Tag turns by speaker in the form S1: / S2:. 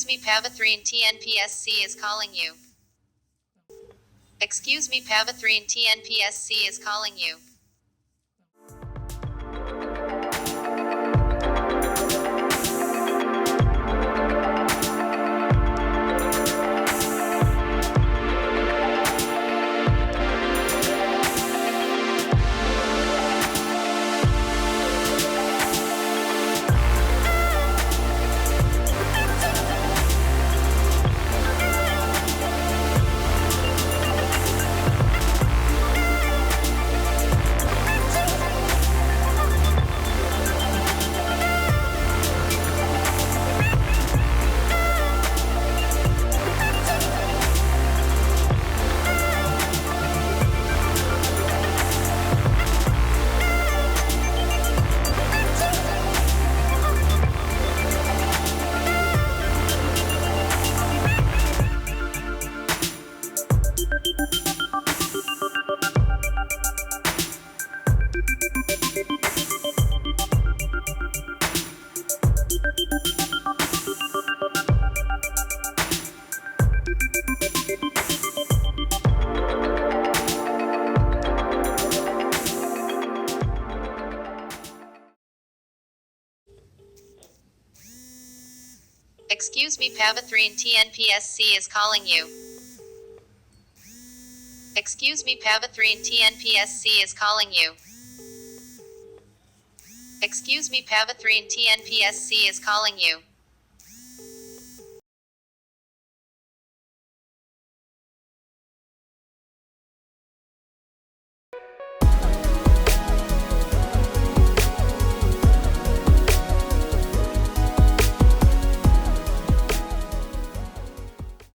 S1: Excuse me, Pavathrine TNPSC is calling you. Excuse me, Pavathrine TNPSC is calling you. Excuse me, Pavathrine TNPSC is calling you. Excuse me, Pavathrine TNPSC is calling you. Excuse me, Pavathrine TNPSC is calling you.